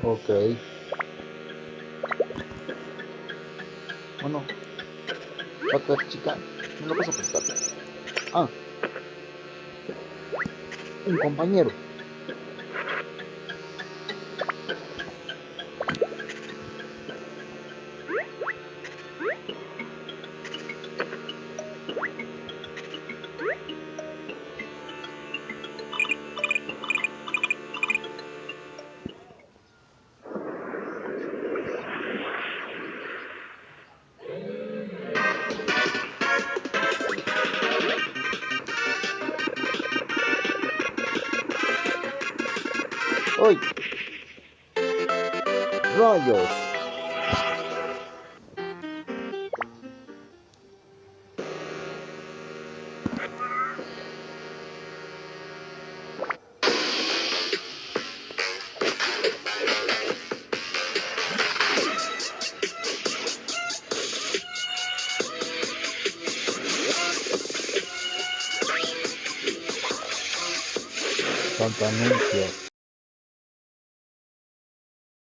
Ok. Bueno, otra chica, ¿me lo vas a prestar? Ah, un compañero. ¡Uy! ¡Rayos! Tanto anuncio.